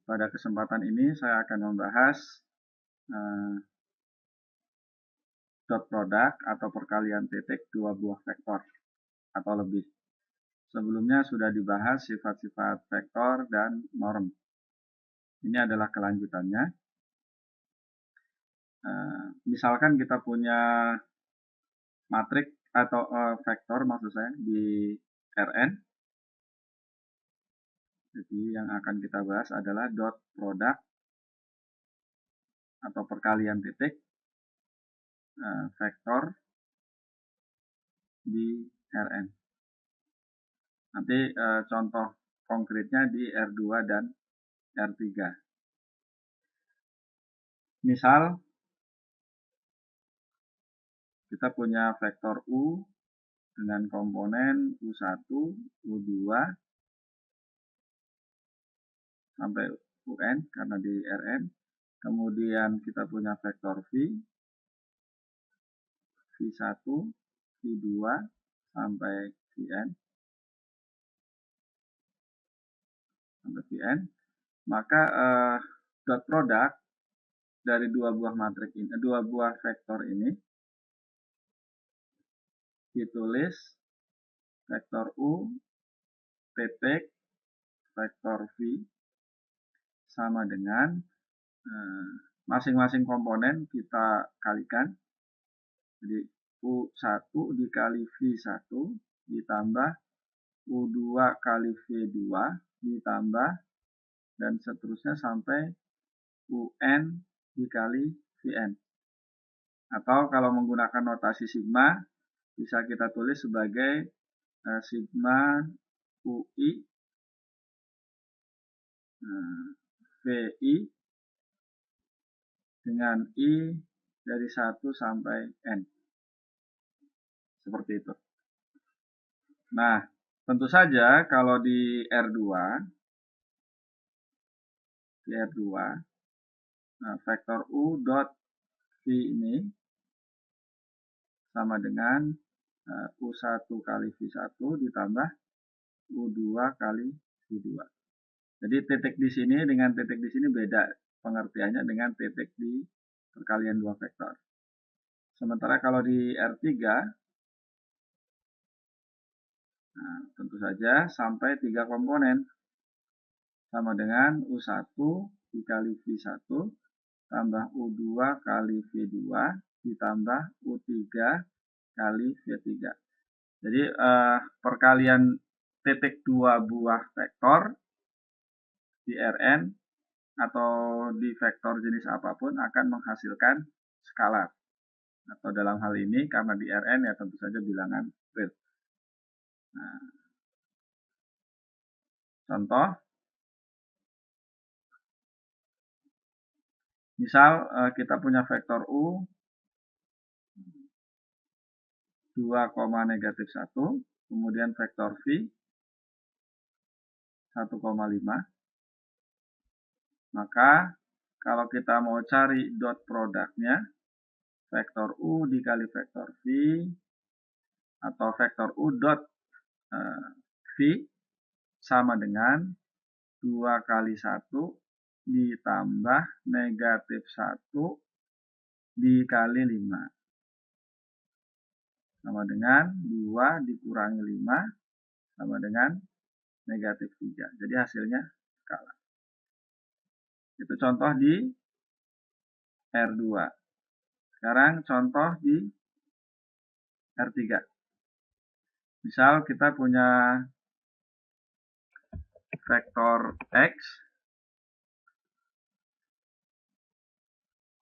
Pada kesempatan ini saya akan membahas dot product atau perkalian titik dua buah vektor atau lebih. Sebelumnya sudah dibahas sifat-sifat vektor dan norm. Ini adalah kelanjutannya. Misalkan kita punya matrik atau vektor maksud saya di Rn. Jadi yang akan kita bahas adalah dot product atau perkalian titik vektor di Rn. Nanti contoh konkretnya di R2 dan R3. Misal kita punya vektor U dengan komponen U1, U2 sampai UN karena di Rn. Kemudian kita punya vektor V, V1, V2 sampai Vn. Maka dot product dari dua buah matrik ini, dua buah vektor ini ditulis vektor U titik vektor V sama dengan masing-masing komponen kita kalikan. Jadi U1 dikali V1 ditambah U2 kali V2 ditambah dan seterusnya sampai UN dikali Vn. Atau kalau menggunakan notasi sigma bisa kita tulis sebagai sigma UI VI dengan I dari 1 sampai N. Seperti itu. Nah, tentu saja kalau di R2 vektor U dot V ini sama dengan U1 kali V1 ditambah U2 kali V2. Jadi titik di sini dengan titik di sini beda pengertiannya dengan titik di perkalian dua vektor. Sementara kalau di R3, tentu saja sampai 3 komponen sama dengan U1 dikali V1 tambah U2 kali V2 ditambah U3 kali V3. Jadi perkalian titik dua buah vektor di Rn atau di vektor jenis apapun akan menghasilkan skalar. Atau dalam hal ini karena di Rn ya tentu saja bilangan real. Nah, contoh, misal kita punya vektor U 2, negatif 1, kemudian vektor V 1,5. Maka kalau kita mau cari dot produknya, vektor U dikali vektor V atau vektor U dot V sama dengan 2 kali 1 ditambah negatif 1 dikali 5. Sama dengan 2 dikurangi 5 sama dengan negatif 3. Jadi hasilnya skalar. Itu contoh di R2. Sekarang contoh di R3. Misal kita punya vektor X,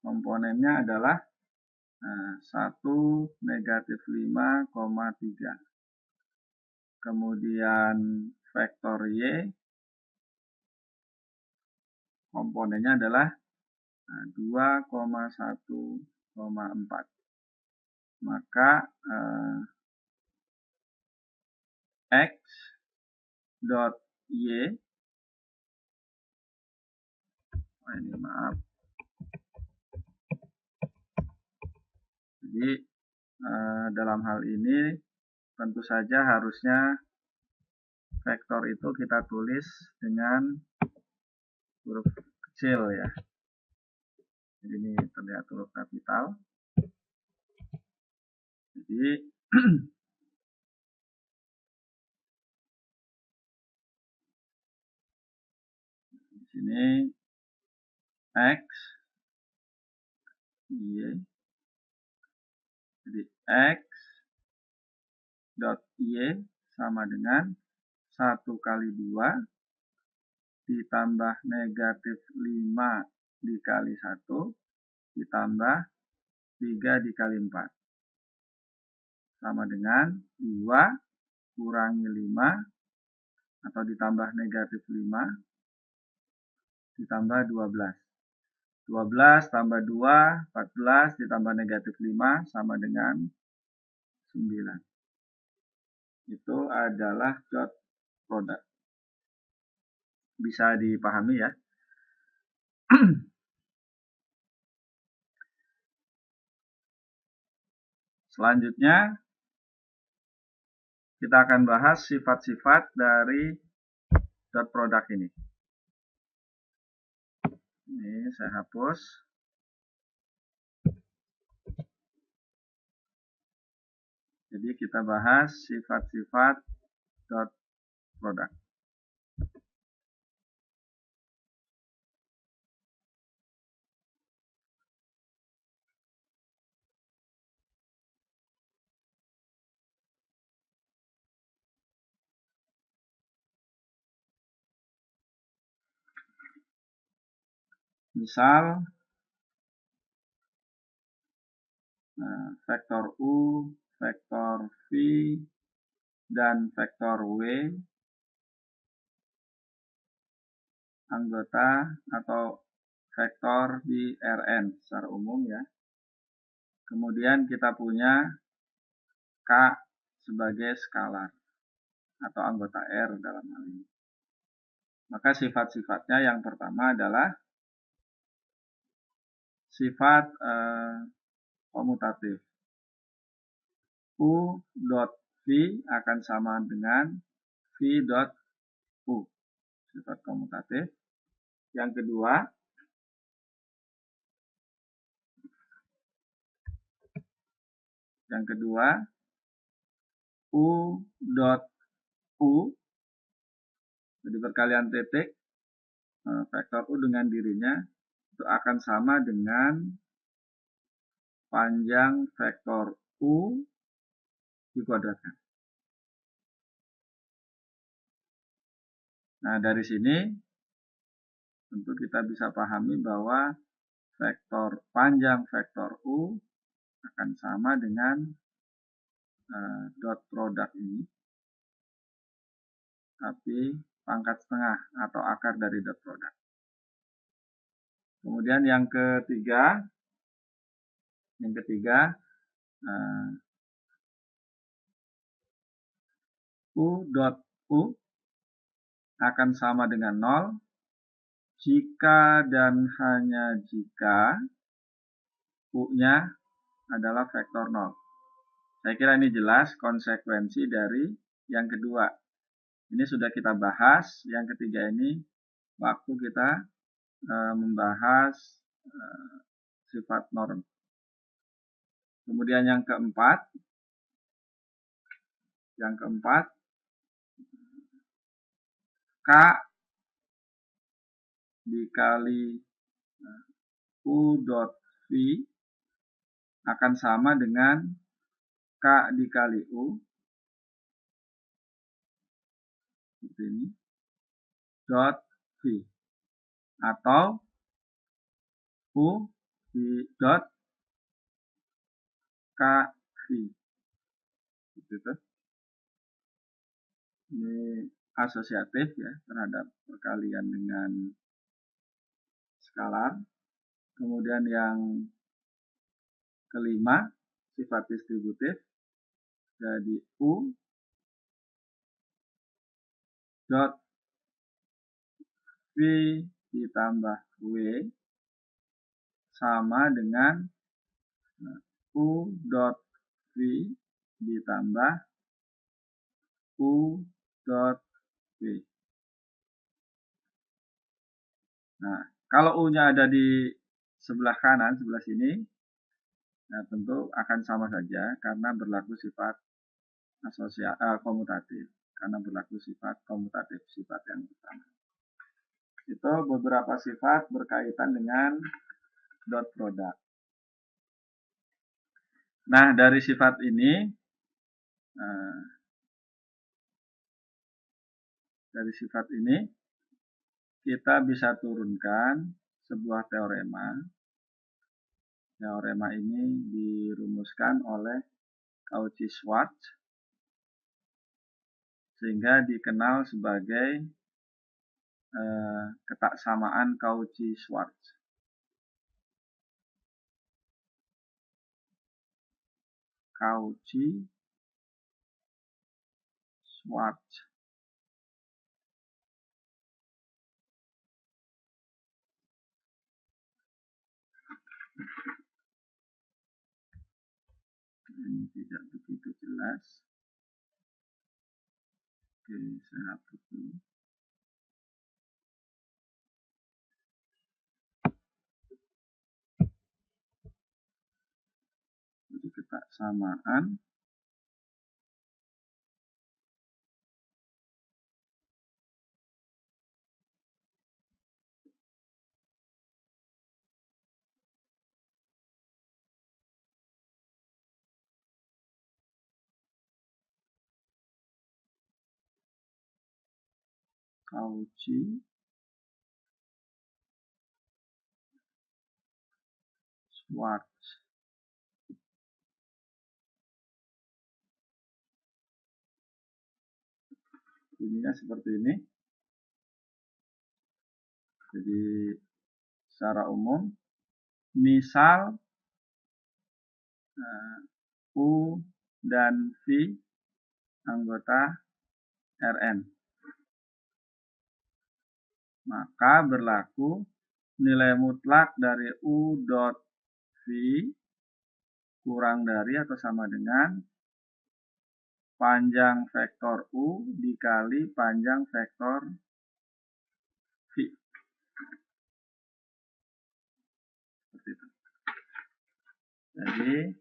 komponennya adalah 1, negatif 5,3. Kemudian vektor Y, komponennya adalah 2,1,4. Maka X dot Y, ini maaf. Jadi dalam hal ini tentu saja harusnya vektor itu kita tulis dengan huruf kecil ya. Jadi ini terlihat huruf kapital. Jadi di sini X, Y. Jadi X dot Y sama dengan 1 kali 2 ditambah negatif 5 dikali 1 ditambah 3 dikali 4 sama dengan 2 kurangi 5 atau ditambah negatif 5 ditambah 12. 12 tambah 2, 14 ditambah negatif 5 sama dengan 9. Itu adalah dot product. Bisa dipahami ya. Selanjutnya kita akan bahas sifat-sifat dari dot product ini. Ini saya hapus. Jadi kita bahas sifat-sifat dot product. Misal vektor U, vektor V, dan vektor W anggota atau vektor di Rn secara umum ya. Kemudian kita punya K sebagai skalar atau anggota R dalam hal ini. Maka sifat-sifatnya yang pertama adalah sifat komutatif. U dot V akan sama dengan V dot U. Sifat komutatif. Yang kedua, U dot U, jadi perkalian titik vektor U dengan dirinya itu akan sama dengan panjang vektor U dikuadratkan. Nah, dari sini tentu kita bisa pahami bahwa panjang vektor U akan sama dengan dot product ini, tapi pangkat setengah atau akar dari dot product. Kemudian yang ketiga U dot U akan sama dengan 0 jika dan hanya jika U-nya adalah vektor 0. Saya kira ini jelas konsekuensi dari yang kedua. Ini sudah kita bahas. Yang ketiga ini waktu kita membahas sifat norm. Kemudian yang keempat K dikali U dot V akan sama dengan K dikali U seperti ini dot V atau U di dot KV. Gitu. Ini asosiatif ya terhadap perkalian dengan skalar. Kemudian yang kelima sifat distributif, jadi U dot V ditambah W sama dengan U dot V ditambah U dot V. Nah, kalau U-nya ada di sebelah kanan, sebelah sini, nah tentu akan sama saja karena berlaku sifat komutatif. Karena berlaku sifat komutatif, sifat yang pertama. Itu beberapa sifat berkaitan dengan dot product. Nah, dari sifat ini, kita bisa turunkan sebuah teorema. Teorema ini dirumuskan oleh Cauchy-Schwarz sehingga dikenal sebagai ketaksamaan Cauchy-Schwarz. Cauchy-Schwarz. Ini tidak begitu jelas. Oke, saya hapus dulu. Jadi ketaksamaan Cauchy-Schwarz. Bunyinya seperti ini. Jadi secara umum, misal U dan V anggota Rn, maka berlaku nilai mutlak dari U dot V kurang dari atau sama dengan panjang vektor U dikali panjang vektor V. Seperti itu. Jadi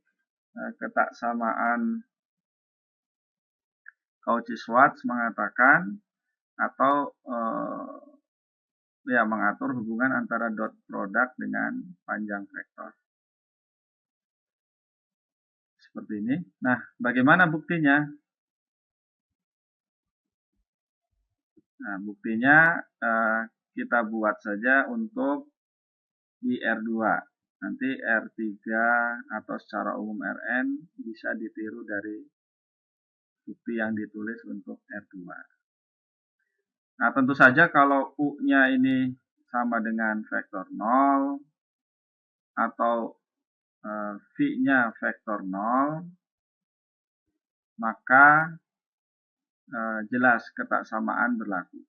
ketaksamaan Cauchy-Schwarz mengatakan atau mengatur hubungan antara dot product dengan panjang vektor. Seperti ini. Nah, bagaimana buktinya? Nah, buktinya kita buat saja untuk di R2. Nanti R3 atau secara umum Rn bisa ditiru dari bukti yang ditulis untuk R2. Nah, tentu saja kalau U-nya ini sama dengan vektor 0 atau V-nya vektor 0, maka jelas ketaksamaan berlaku.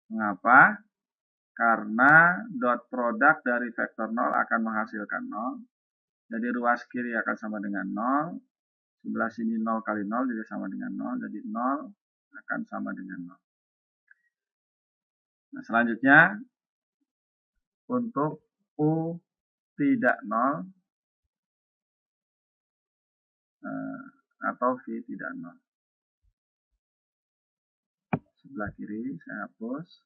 Mengapa? Karena dot product dari vektor 0 akan menghasilkan 0. Jadi ruas kiri akan sama dengan 0. Sebelah sini 0 kali 0 juga sama dengan 0. Jadi 0 akan sama dengan 0. Nah, selanjutnya untuk U tidak 0 atau V tidak 0. Sebelah kiri saya hapus.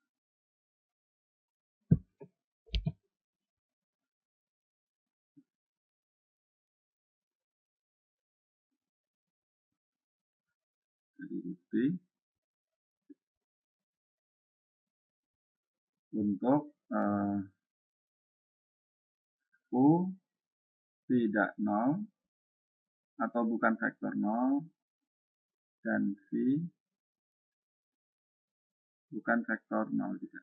Jadi bukti untuk U tidak 0 atau bukan vektor 0 dan V bukan vektor 0 juga.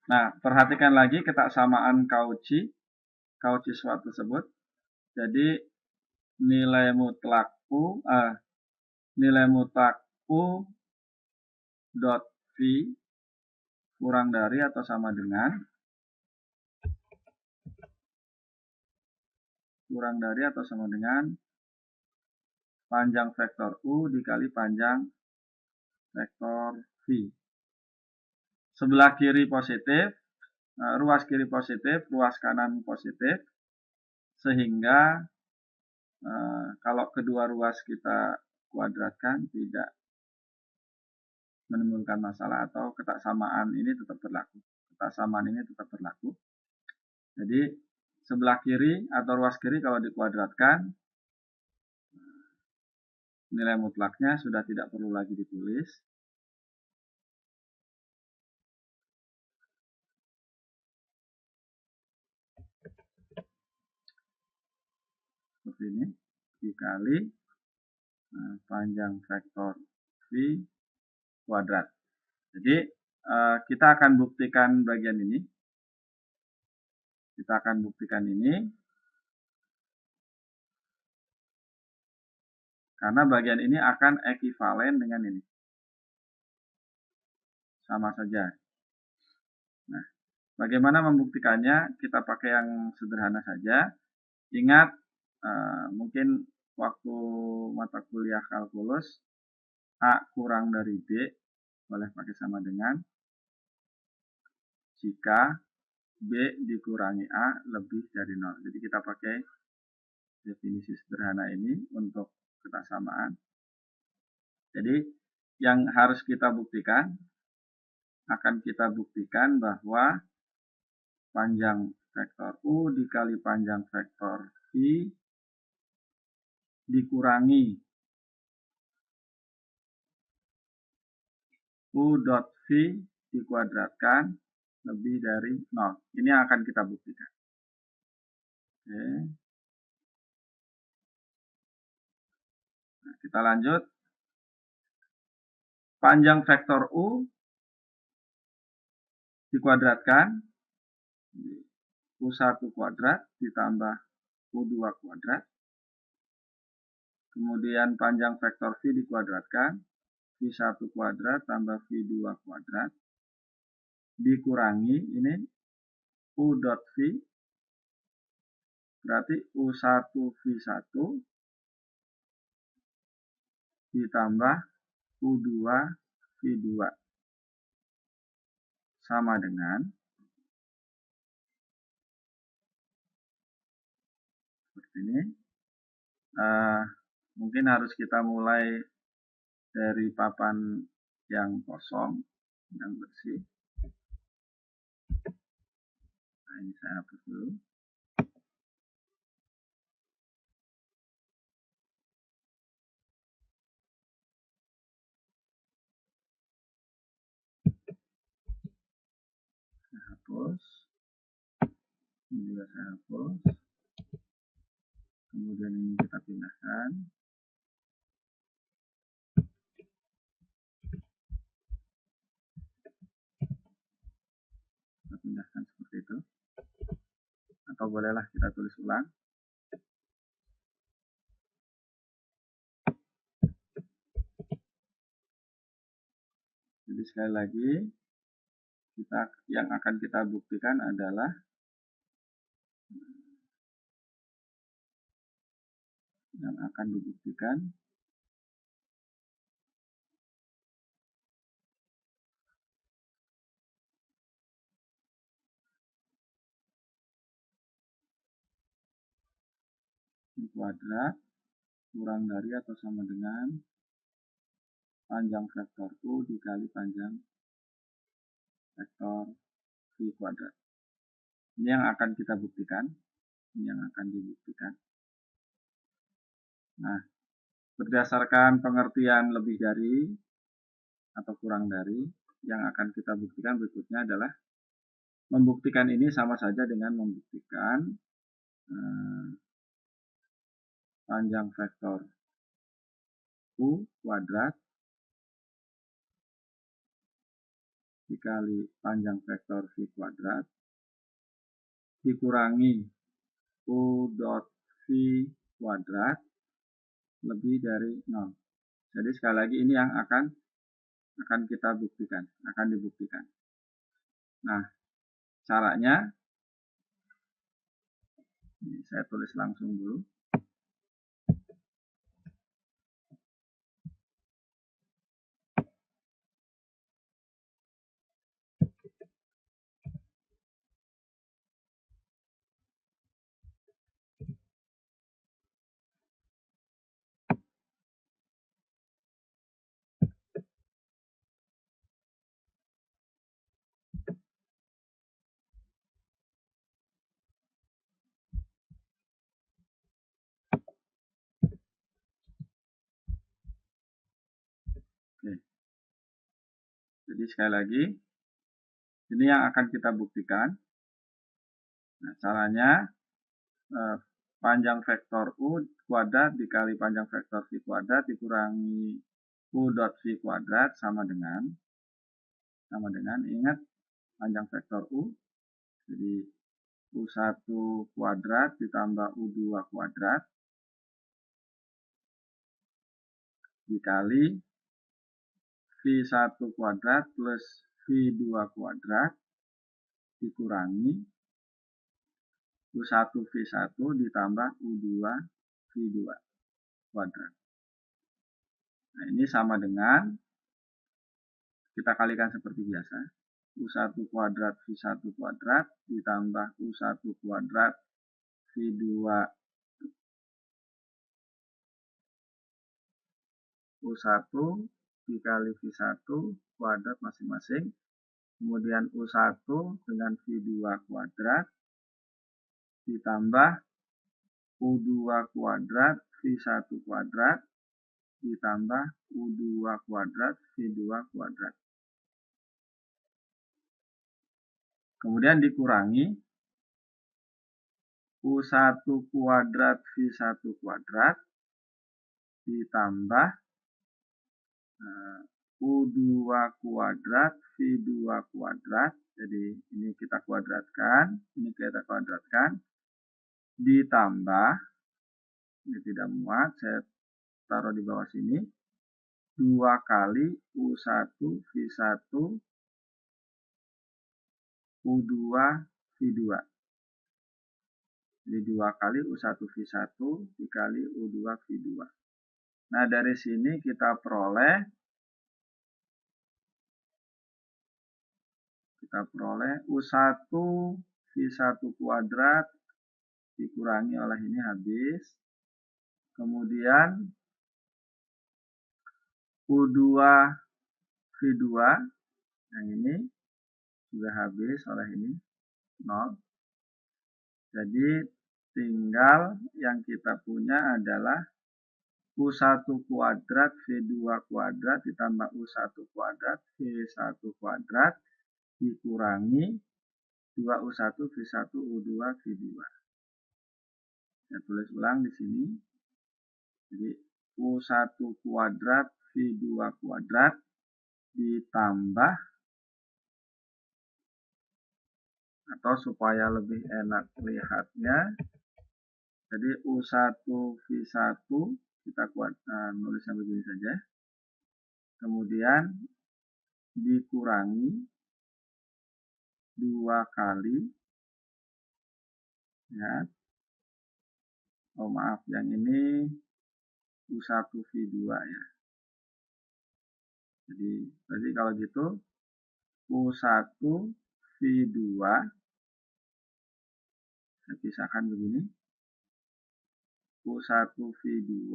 Nah, perhatikan lagi ketaksamaan Cauchy-Schwarz tersebut. Jadi nilai mutlak U dot V kurang dari atau sama dengan panjang vektor U dikali panjang vektor V. Sebelah kiri positif, ruas kiri positif, ruas kanan positif, sehingga kalau kedua ruas kita kuadratkan tidak menimbulkan masalah atau ketaksamaan ini tetap berlaku. Jadi sebelah kiri atau ruas kiri kalau dikuadratkan, nilai mutlaknya sudah tidak perlu lagi ditulis. Seperti ini, dikali panjang vektor V kuadrat. Jadi kita akan buktikan bagian ini. Karena bagian ini akan ekivalen dengan ini. Sama saja. Nah, bagaimana membuktikannya? Kita pakai yang sederhana saja. Ingat, mungkin waktu mata kuliah kalkulus, A kurang dari B, boleh pakai sama dengan jika B dikurangi A lebih dari 0. Jadi kita pakai definisi sederhana ini untuk ketaksamaan. Jadi yang harus kita buktikan, akan kita buktikan bahwa panjang vektor U dikali panjang vektor V dikurangi U dot V dikuadratkan lebih dari 0. Ini yang akan kita buktikan. Oke. Nah, kita lanjut. Panjang vektor U dikuadratkan U1 kuadrat ditambah U2 kuadrat. Kemudian panjang vektor V dikuadratkan V1 kuadrat tambah V2 kuadrat dikurangi ini U dot V, berarti U1 V1 ditambah U2 V2 sama dengan seperti ini. Mungkin harus kita mulai dari papan yang kosong, yang bersih. Nah, ini saya hapus dulu. Saya hapus. Ini juga saya hapus. Kemudian ini kita pindahkan. Kita pindahkan seperti itu. Atau bolehlah kita tulis ulang. Jadi sekali lagi, yang akan kita buktikan adalah kuadrat kurang dari atau sama dengan panjang vektor U dikali panjang vektor V kuadrat. Ini yang akan kita buktikan. Nah, berdasarkan pengertian lebih dari atau kurang dari, yang akan kita buktikan berikutnya adalah membuktikan ini sama saja dengan membuktikan panjang vektor U kuadrat dikali panjang vektor V kuadrat dikurangi U dot V kuadrat lebih dari 0. Jadi sekali lagi ini yang akan kita buktikan, akan dibuktikan. Nah, caranya ini saya tulis langsung dulu. Oke. Jadi sekali lagi, ini yang akan kita buktikan. Nah, caranya panjang vektor U kuadrat dikali panjang vektor V kuadrat dikurangi U dot V kuadrat sama dengan ingat panjang vektor U, jadi U1 kuadrat ditambah U2 kuadrat dikali V1 kuadrat plus V2 kuadrat dikurangi U1 V1 ditambah U2 V2 kuadrat. Nah, ini sama dengan, kita kalikan seperti biasa, U1 kuadrat V1 kuadrat ditambah U1 kuadrat V2 U1 dikali V1 kuadrat masing-masing, kemudian U1 dengan V2 kuadrat ditambah U2 kuadrat V1 kuadrat ditambah U2 kuadrat V2 kuadrat. Kemudian dikurangi U1 kuadrat V1 kuadrat ditambah U2 kuadrat V2 kuadrat. Jadi ini kita kuadratkan, ditambah, ini tidak muat, saya taruh di bawah sini, 2 kali U1 V1 U2 V2. Jadi 2 kali U1 V1 dikali U2 V2. Nah, dari sini kita peroleh U1 V1 kuadrat dikurangi oleh ini habis. Kemudian U2 V2 yang ini juga habis oleh ini 0. Jadi tinggal yang kita punya adalah U1 kuadrat V2 kuadrat ditambah U1 kuadrat V1 kuadrat dikurangi 2U1 V1 U2 V2. Saya tulis ulang di sini. Jadi U1 kuadrat V2 kuadrat ditambah, atau supaya lebih enak lihatnya, jadi U1 V1 kita nulisnya begini saja. Kemudian dikurangi 2 kali, ya. Oh maaf, yang ini U1 V2 ya. Jadi kalau gitu U1 V2 saya pisahkan begini. U1 V2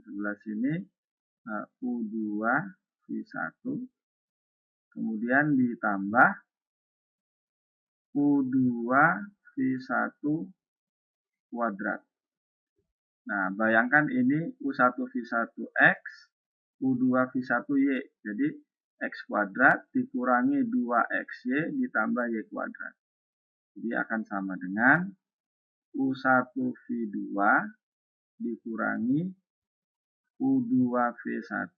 sebelah sini U2 V1, kemudian ditambah U2 V1 kuadrat. Nah, bayangkan ini U1 V1X, U2 V1Y. Jadi X kuadrat dikurangi 2XY ditambah Y kuadrat. Jadi akan sama dengan U1 V2 dikurangi U2 V1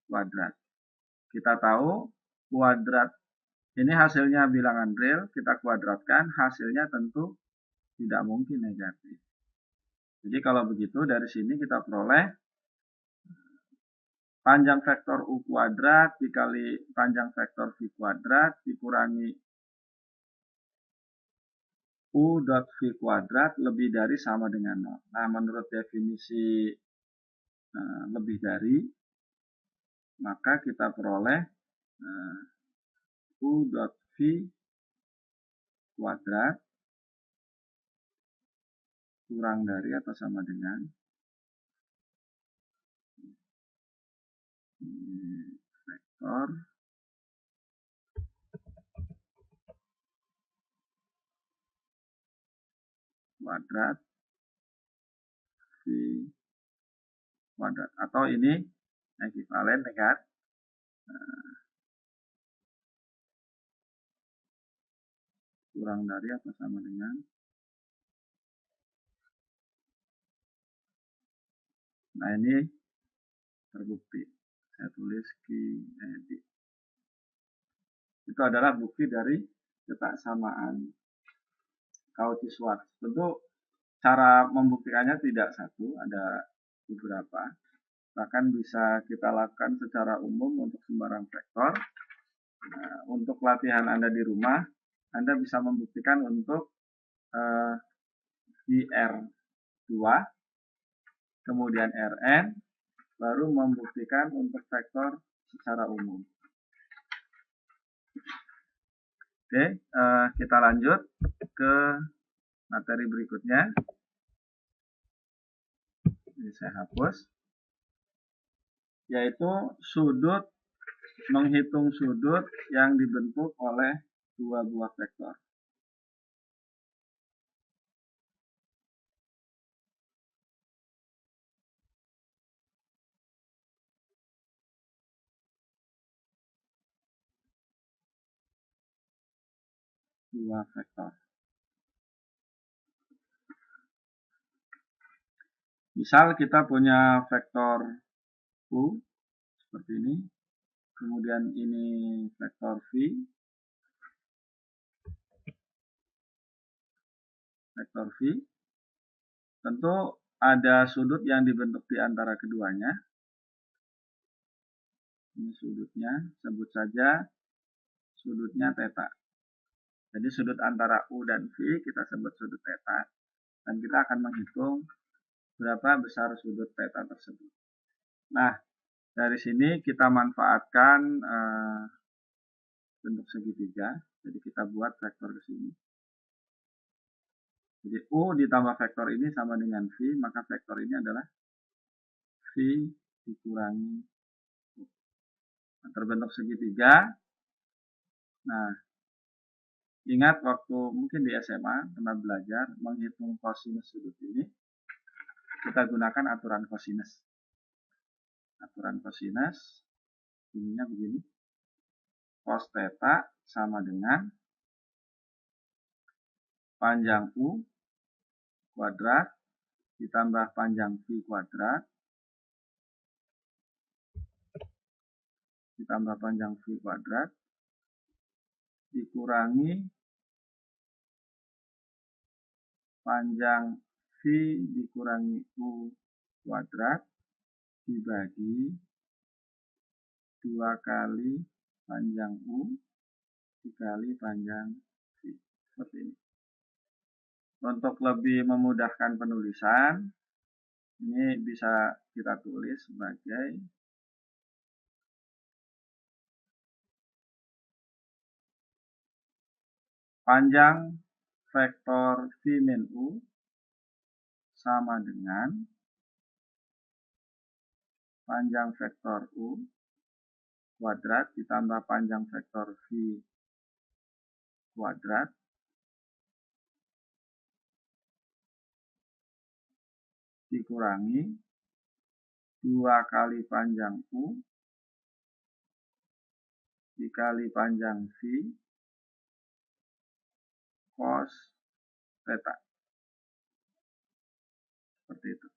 kuadrat. Kita tahu kuadrat ini hasilnya bilangan real, kita kuadratkan, hasilnya tentu tidak mungkin negatif. Jadi kalau begitu dari sini kita peroleh panjang vektor U kuadrat dikali panjang vektor V kuadrat dikurangi U dot V kuadrat lebih dari sama dengan 0. Nah, menurut definisi lebih dari, maka kita peroleh U dot V kuadrat kurang dari atau sama dengan vektor kuadrat V kuadrat, atau ini ekuivalen dengan kurang dari atau sama dengan, nah ini terbukti. Saya tulis Q-edit. Itu adalah bukti dari ketaksamaan Cauchy-Schwarz. Tentu cara membuktikannya tidak satu, ada beberapa. Bahkan bisa kita lakukan secara umum untuk sembarang vektor. Nah, untuk latihan Anda di rumah, Anda bisa membuktikan untuk di R2, kemudian Rn, baru membuktikan untuk vektor secara umum. Oke, kita lanjut ke materi berikutnya. Ini saya hapus. Yaitu sudut, menghitung sudut yang dibentuk oleh dua buah vektor. Dua vektor. Misal kita punya vektor U seperti ini, kemudian ini vektor V, vektor V. Tentu ada sudut yang dibentuk di antara keduanya. Ini sudutnya, sebut saja sudutnya theta. Jadi sudut antara U dan V kita sebut sudut theta. Dan kita akan menghitung berapa besar sudut theta tersebut. Nah, dari sini kita manfaatkan bentuk segitiga. Jadi kita buat vektor di sini. Jadi U ditambah vektor ini sama dengan V, maka vektor ini adalah V dikurangi U. Nah, terbentuk segitiga. Nah, ingat waktu mungkin di SMA pernah belajar menghitung kosinus sudut ini, kita gunakan aturan kosinus. Aturan kosinus ininya begini. Cos theta sama dengan panjang U kuadrat ditambah panjang V kuadrat ditambah panjang V kuadrat dikurangi panjang V dikurangi U kuadrat dibagi 2 kali panjang U dikali panjang V. Seperti ini. Untuk lebih memudahkan penulisan, ini bisa kita tulis sebagai panjang vektor V min U sama dengan panjang vektor U kuadrat ditambah panjang vektor V kuadrat dikurangi 2 kali panjang U dikali panjang V cos theta. Seperti itu.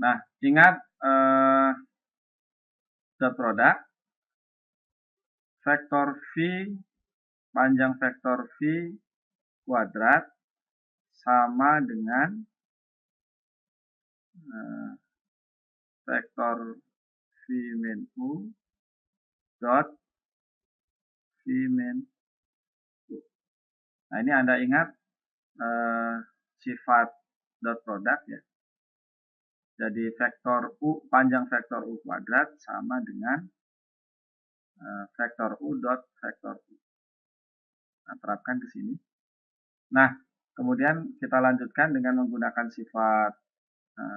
Nah, ingat dot product vektor V panjang vektor V kuadrat sama dengan vektor V min U dot V min U. Nah, ini Anda ingat sifat dot product ya. Jadi vektor U, panjang vektor U kuadrat sama dengan vektor U dot vektor U. Nah, terapkan ke sini. Nah, kemudian kita lanjutkan dengan menggunakan sifat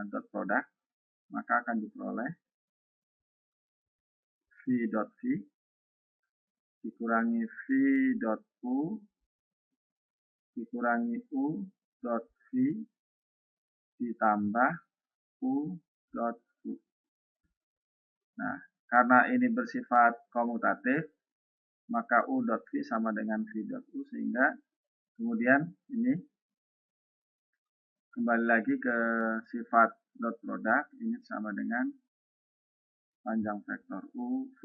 dot product, maka akan diperoleh V dot V dikurangi V dot U dikurangi U dot V ditambah U dot U. Nah, karena ini bersifat komutatif, maka U dot V sama dengan V dot U, sehingga kemudian ini kembali lagi ke sifat dot product, ini sama dengan panjang vektor U V,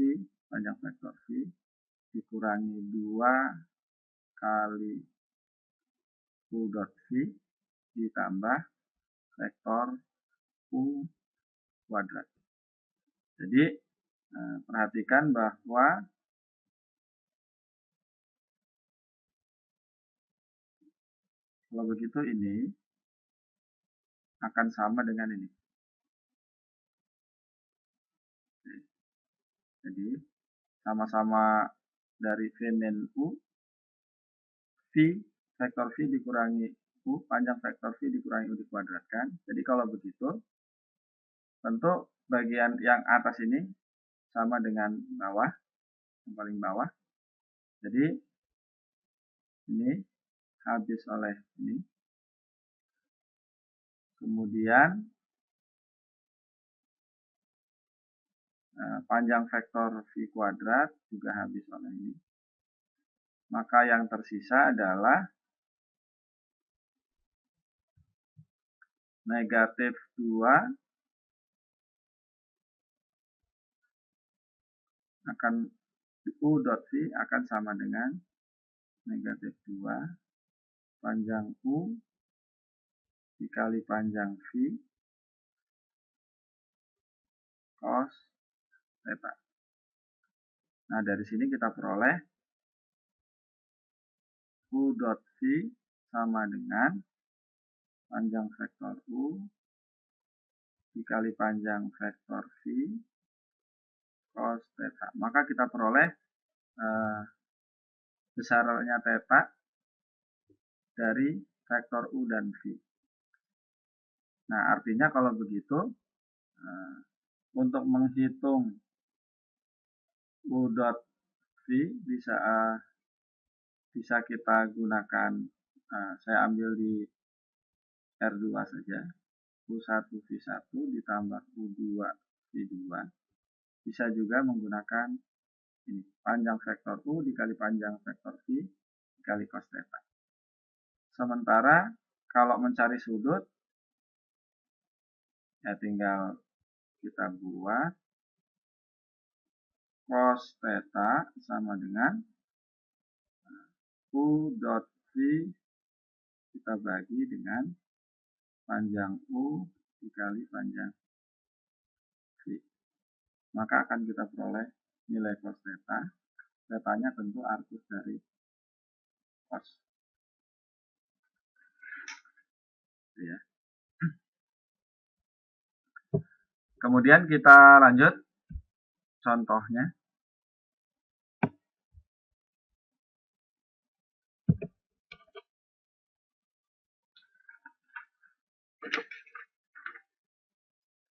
panjang vektor V dikurangi 2 kali U dot V ditambah vektor U kuadrat. Jadi perhatikan bahwa kalau begitu ini akan sama dengan ini. Jadi sama-sama dari V min U, V, vektor V dikurangi U, panjang vektor V dikurangi U dikuadratkan. Jadi kalau begitu, tentu bagian yang atas ini sama dengan bawah, yang paling bawah. Jadi ini habis oleh ini. Kemudian panjang vektor V kuadrat juga habis oleh ini. Maka yang tersisa adalah negatif 2 akan U dot V akan sama dengan negatif 2 panjang U dikali panjang V cos theta. Nah, dari sini kita peroleh U dot V sama dengan panjang vektor U dikali panjang vektor V cos theta. Maka kita peroleh besarnya theta dari vektor U dan V. Nah, artinya kalau begitu, untuk menghitung U dot V bisa kita gunakan, saya ambil di R2 saja, U1 V1 ditambah U2 V2. Bisa juga menggunakan ini, panjang vektor U dikali panjang vektor V dikali cos theta. Sementara kalau mencari sudut, ya tinggal kita buat cos theta sama dengan U dot V kita bagi dengan panjang U dikali panjang V. Maka akan kita peroleh nilai cos theta. Thetanya tentu arcus dari cos. Ya. Kemudian kita lanjut contohnya.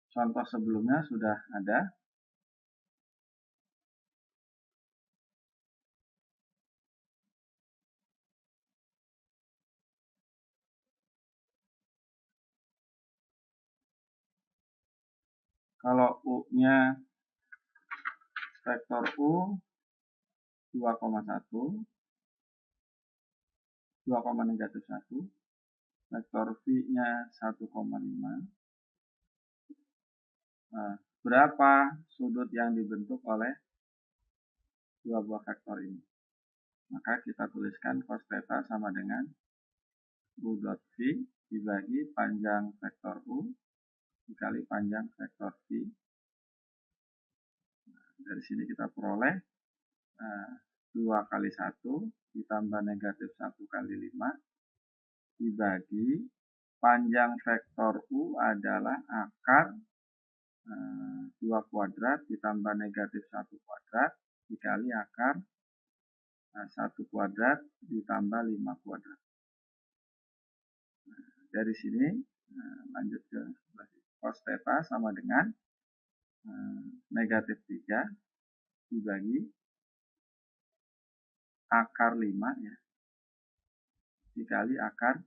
Contoh sebelumnya sudah ada. Kalau U-nya vektor U 2,1, 2,-1, vektor V-nya 1,5. Berapa sudut yang dibentuk oleh dua buah vektor ini? Maka kita tuliskan cos theta sama dengan U dot V dibagi panjang vektor U dikali panjang vektor V. Dari sini kita peroleh 2 kali 1 ditambah negatif 1 kali 5 dibagi panjang vektor U adalah akar 2 kuadrat ditambah negatif 1 kuadrat dikali akar 1 kuadrat ditambah 5 kuadrat. Dari sini lanjut ke cos theta sama dengan negatif 3 dibagi akar 5 ya dikali akar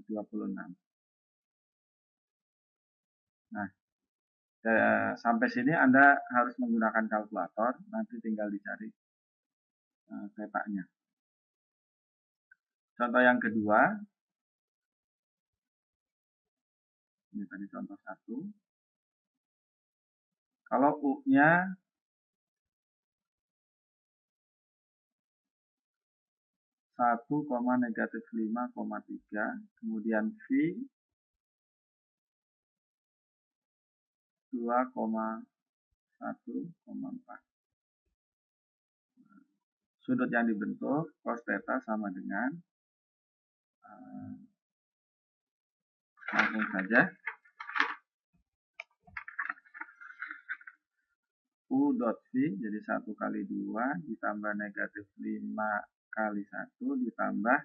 26. Nah, sampai sini Anda harus menggunakan kalkulator, nanti tinggal dicari theta-nya. Contoh yang kedua, ini tadi contoh 1. Kalau U-nya 1, negatif 5,3, kemudian V 2,1,4. Sudut yang dibentuk cos theta sama dengan langsung saja U dot V jadi 1 kali 2 ditambah negatif 5 kali 1 ditambah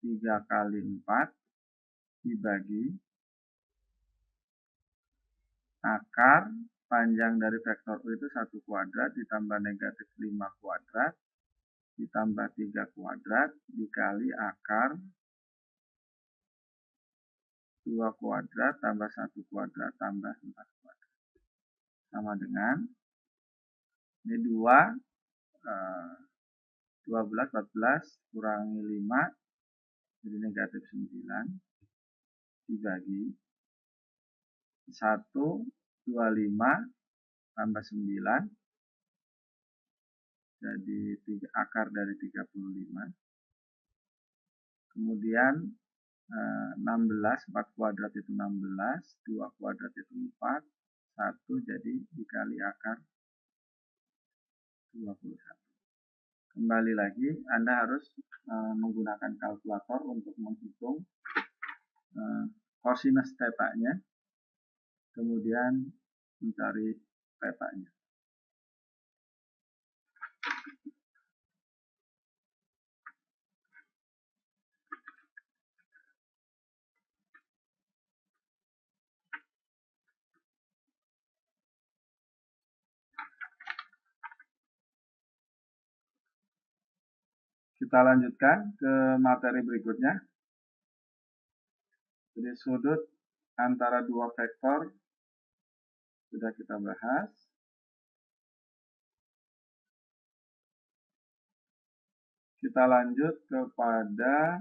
3 kali 4 dibagi akar panjang dari vektor U itu 1 kuadrat ditambah negatif 5 kuadrat ditambah 3 kuadrat dikali akar 2 kuadrat tambah 1 kuadrat tambah 4 kuadrat. Sama dengan ini 2, 12, 14 kurangi 5 jadi negatif 9 dibagi 1, 25 tambah 9 jadi akar dari 35. Kemudian 16, 4 kuadrat itu 16, 2 kuadrat itu 4, 1 jadi dikali akar 21. Kembali lagi, Anda harus menggunakan kalkulator untuk menghitung kosinus theta-nya, kemudian mencari theta-nya. Kita lanjutkan ke materi berikutnya. Jadi sudut antara dua vektor sudah kita bahas. Kita lanjut kepada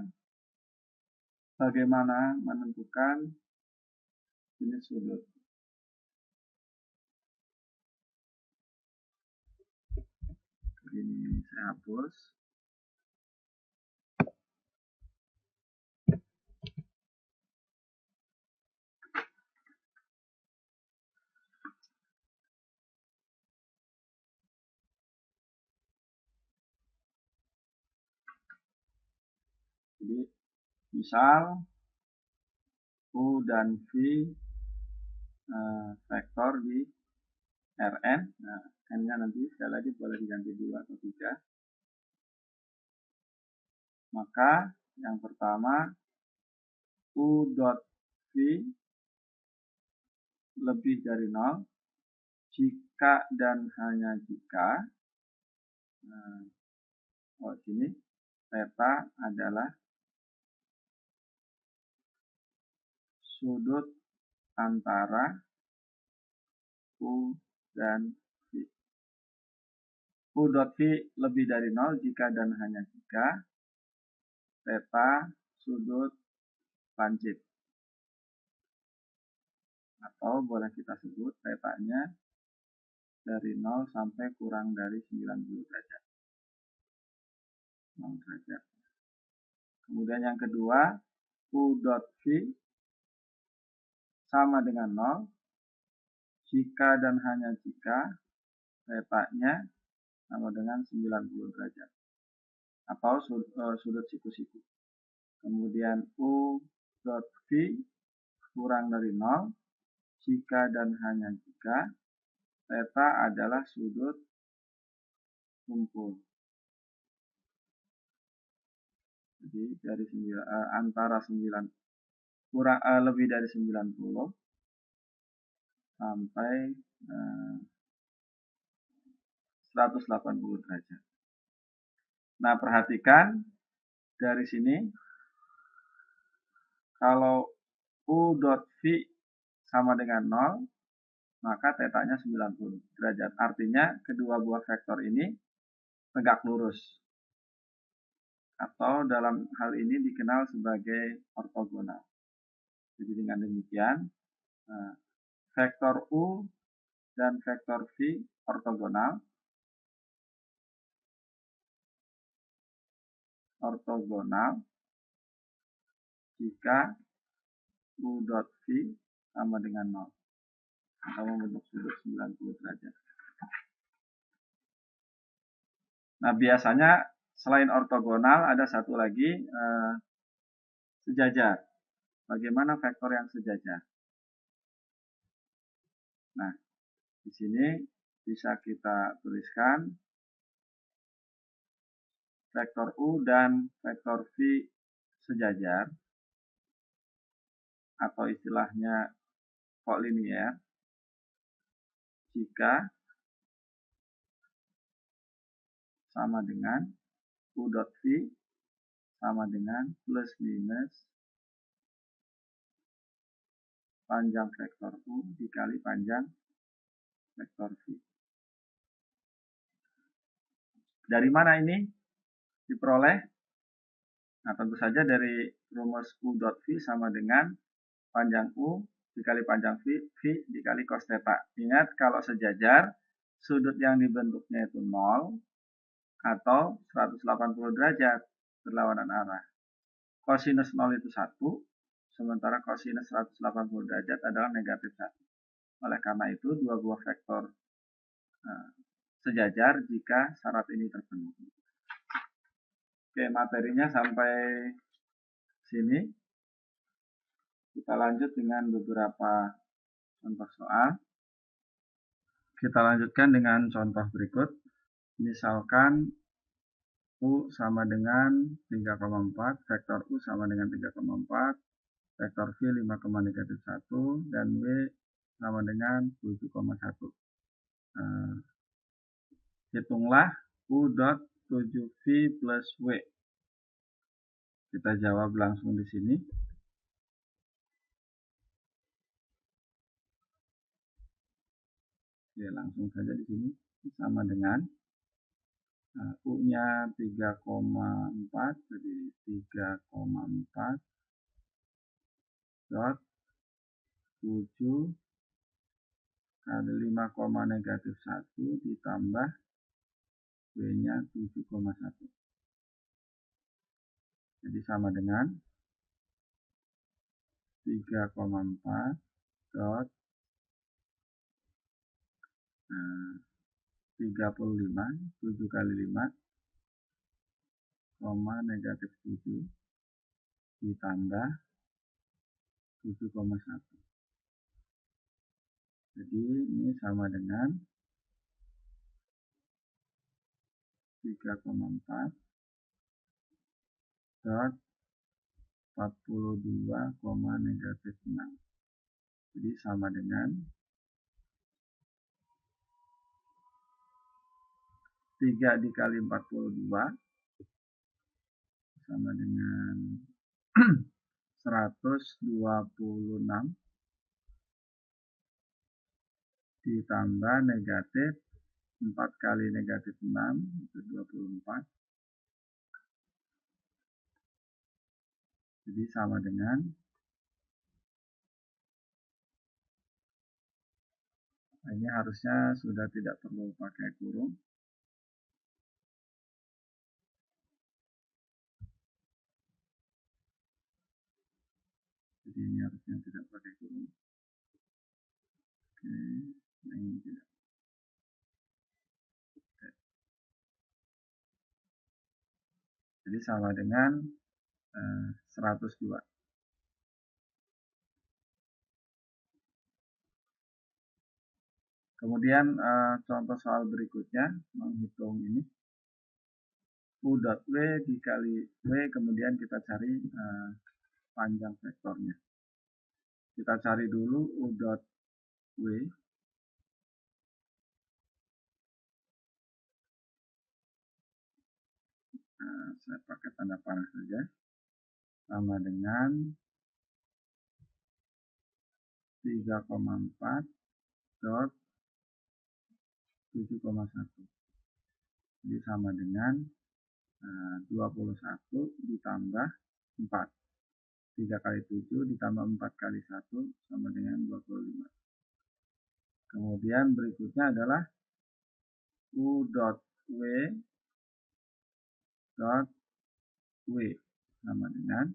bagaimana menentukan jenis sudut. Ini saya hapus. Jadi misal U dan V vektor di Rn. Nah, N-nya nanti sekali lagi boleh diganti 2 atau 3. Maka yang pertama U dot V lebih dari 0 jika dan hanya jika sini theta adalah sudut antara U dan V. U dot V lebih dari 0 jika dan hanya jika theta sudut lancip. Atau boleh kita sebut theta-nya dari 0 sampai kurang dari 90 derajat. 0 derajat. Kemudian yang kedua, U dot V sama dengan 0 jika dan hanya jika theta-nya sama dengan 90 derajat atau sudut siku-siku. Kemudian U dot V kurang dari 0 jika dan hanya jika theta adalah sudut kumpul. Jadi dari antara 9 kurang lebih dari 90 sampai 180 derajat. Nah, perhatikan dari sini kalau U dot V sama dengan 0, maka theta-nya 90 derajat. Artinya kedua buah vektor ini tegak lurus. Atau dalam hal ini dikenal sebagai ortogonal. Jadi dengan demikian, vektor U dan vektor V ortogonal. Ortogonal jika U dot V sama dengan 0 atau membentuk sudut 90 derajat. Nah, biasanya selain ortogonal ada satu lagi sejajar. Bagaimana vektor yang sejajar? Nah, di sini bisa kita tuliskan vektor U dan vektor V sejajar atau istilahnya kolinier jika sama dengan U dot V sama dengan plus minus panjang vektor U dikali panjang vektor V. Dari mana ini diperoleh? Nah, tentu saja dari rumus U dot V sama dengan panjang U dikali panjang V dikali cos theta. Ingat, kalau sejajar, sudut yang dibentuknya itu 0 atau 180 derajat berlawanan arah. Kosinus 0 itu 1, sementara kosinus 180 derajat adalah negatif 1. Oleh karena itu, dua buah vektor sejajar jika syarat ini terpenuhi. Oke, materinya sampai sini. Kita lanjut dengan beberapa contoh soal. Kita lanjutkan dengan contoh berikut. Misalkan U sama dengan 3,4, vektor U sama dengan 3,4, vektor V 5,-1, dan W sama dengan 7,1. Hitunglah U dot 7V plus W. Kita jawab langsung di sini. Oke, langsung saja di sini sama dengan U-nya 3,4, jadi 3,4 dot 7 kali 5,-1 ditambah W-nya 7,1. Jadi sama dengan 3,4 dot 35, 7 kali 5, -7 ditambah 7,1. Jadi ini sama dengan 3,4 dot 42,-6. Jadi sama dengan 3 dikali 42 sama dengan 126 ditambah negatif 4 kali negatif 6 itu 24. Jadi sama dengan ini harusnya sudah tidak perlu pakai kurung. ini harusnya tidak pakai kurung. Oke, yang ini tidak. Oke. Jadi sama dengan 102. Kemudian contoh soal berikutnya menghitung ini U dot W dikali W, kemudian kita cari panjang vektornya. Kita cari dulu U dot W. Saya pakai tanda panah saja. Sama dengan 3,4 dot 7,1. Jadi sama dengan 21 ditambah 4. 3 kali 7 ditambah 4 kali 1 sama dengan 25. Kemudian berikutnya adalah U dot W dot W sama dengan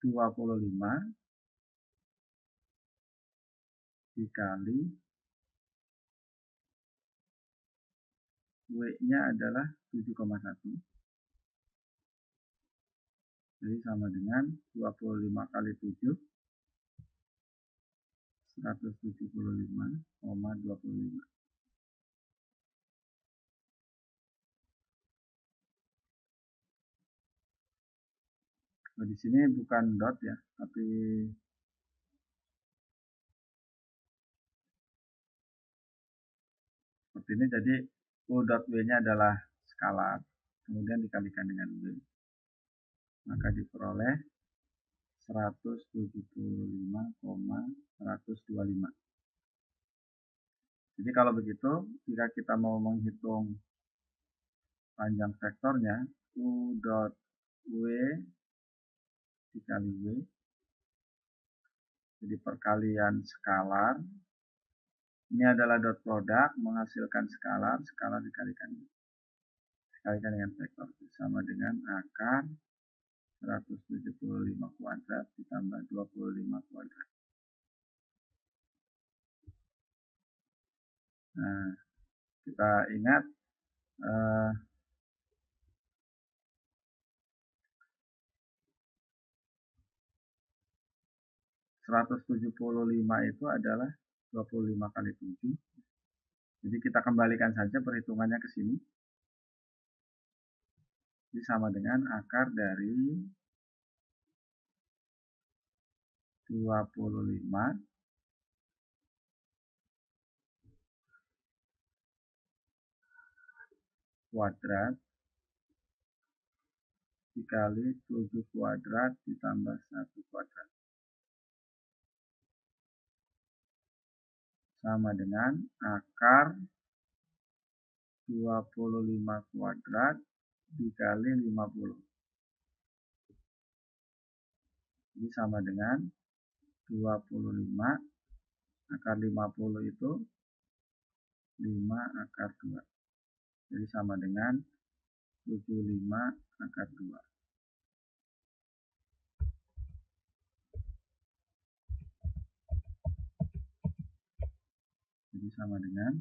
25 dikali W-nya adalah 7,1. Jadi sama dengan 25 kali 7, 175,25. Nah, di sini bukan dot ya, tapi seperti ini. Jadi U dot W-nya adalah skalar, kemudian dikalikan dengan W, maka diperoleh 175,125. Jadi kalau begitu, jika kita mau menghitung panjang vektornya, U dot W dikali W, jadi perkalian skalar, ini adalah dot produk menghasilkan skalar, skalar dikalikan dengan vektor, sama dengan akar 175 kuadrat ditambah 25 kuadrat. Nah, kita ingat 175 itu adalah 25 kali 7. Jadi kita kembalikan saja perhitungannya ke sini. Jadi sama dengan akar dari 25 kuadrat dikali 7 kuadrat ditambah 1 kuadrat. Sama dengan akar 25 kuadrat dikali 50. Jadi sama dengan 25 akar 50 itu 5 akar 2. Jadi sama dengan 75 akar 2. Jadi sama dengan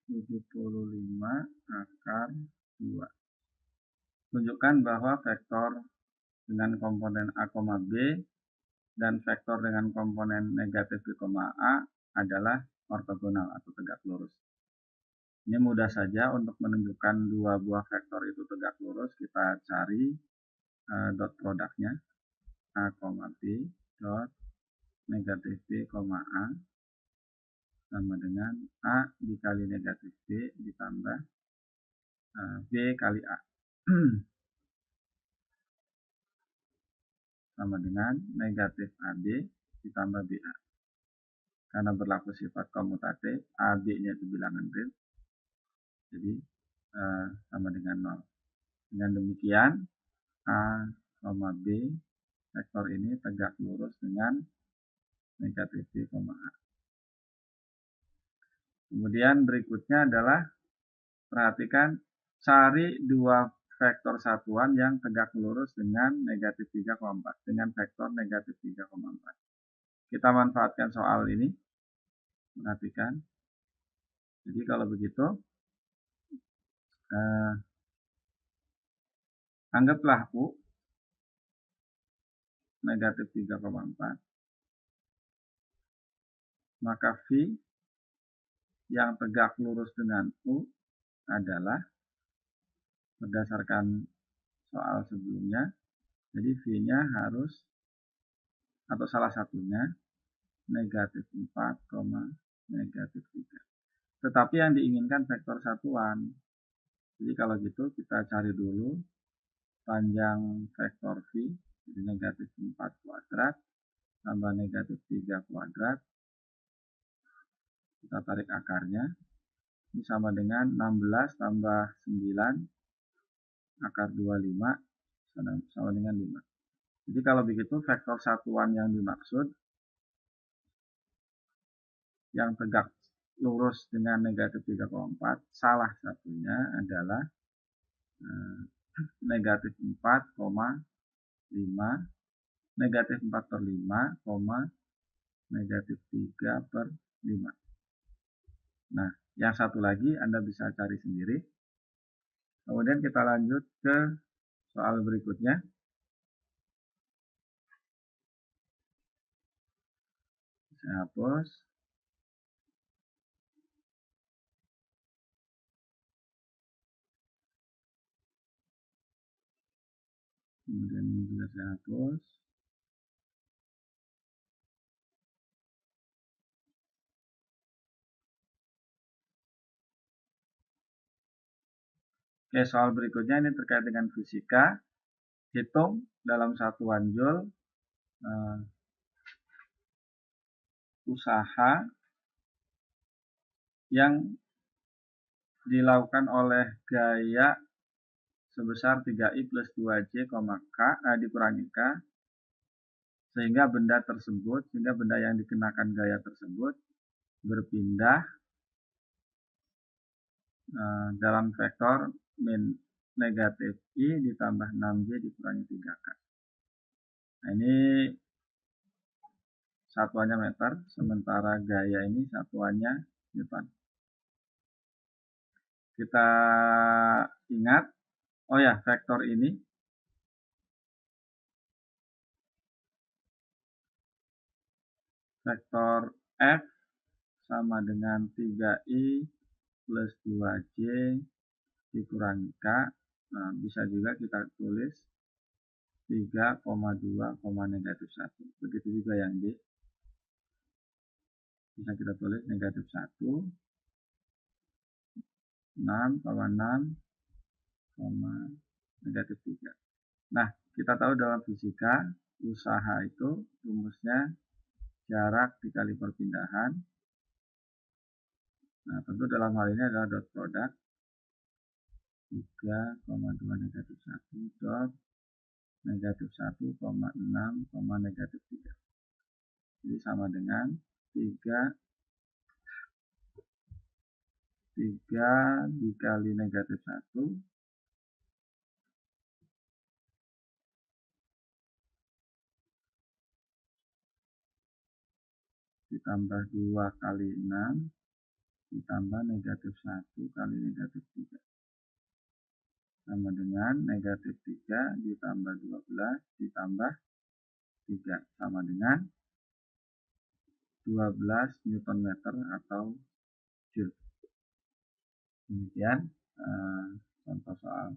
75 akar 2. Tunjukkan bahwa vektor dengan komponen A, B dan vektor dengan komponen negatif B, A adalah ortogonal atau tegak lurus. Ini mudah saja untuk menunjukkan dua buah vektor itu tegak lurus. Kita cari dot produknya A, B dot negatif B, A sama dengan A dikali negatif B ditambah B kali A. Sama dengan negatif AB ditambah BA. Karena berlaku sifat komutatif, AB-nya itu bilangan real, jadi sama dengan 0. Dengan demikian, A, B, vektor ini tegak lurus dengan negatif B, A. Kemudian berikutnya adalah perhatikan cari dua vektor satuan yang tegak lurus dengan negatif 3,4 dengan vektor negatif 3,4. Kita manfaatkan soal ini. Perhatikan. Jadi kalau begitu anggaplah U negatif 3,4, maka V yang tegak lurus dengan U adalah berdasarkan soal sebelumnya, jadi V-nya harus atau salah satunya negatif 4, negatif 3. Tetapi yang diinginkan vektor satuan. Jadi kalau gitu kita cari dulu panjang vektor V, jadi negatif 4 kuadrat tambah negatif 3 kuadrat. Kita tarik akarnya. Ini sama dengan 16 tambah 9 akar 25 sama dengan 5. Jadi kalau begitu vektor satuan yang dimaksud yang tegak lurus dengan negatif 3,4 salah satunya adalah negatif 4,5 negatif 4 per 5, negatif 3 per 5. Nah, yang satu lagi Anda bisa cari sendiri. Kemudian kita lanjut ke soal berikutnya. Saya hapus. Kemudian ini juga saya hapus. Oke, soal berikutnya ini terkait dengan fisika. Hitung dalam satuan joule usaha yang dilakukan oleh gaya sebesar 3i plus 2j, k dikurangi k, sehingga benda yang dikenakan gaya tersebut berpindah dalam vektor negatif i ditambah 6j dikurangi 3k. Nah, ini satuannya meter, sementara gaya ini satuannya Newton. Kita ingat, oh ya, vektor ini vektor F sama dengan 3i plus 2j dikurangi k. Nah, bisa juga kita tulis 3,2, negatif 1. Begitu juga yang D. Bisa kita tulis negatif 1, 6,6, negatif 3. Nah, kita tahu dalam fisika, usaha itu rumusnya jarak dikali perpindahan. Nah, tentu dalam hal ini adalah dot product 3,2 negatif 1 dot negatif 1,6, negatif 3. Jadi sama dengan 3 dikali negatif 1 ditambah 2 kali 6 ditambah negatif 1 kali negatif 3. Sama dengan negatif 3 ditambah 12 ditambah 3. Sama dengan 12 Newton meter atau Joule. Demikian contoh soal.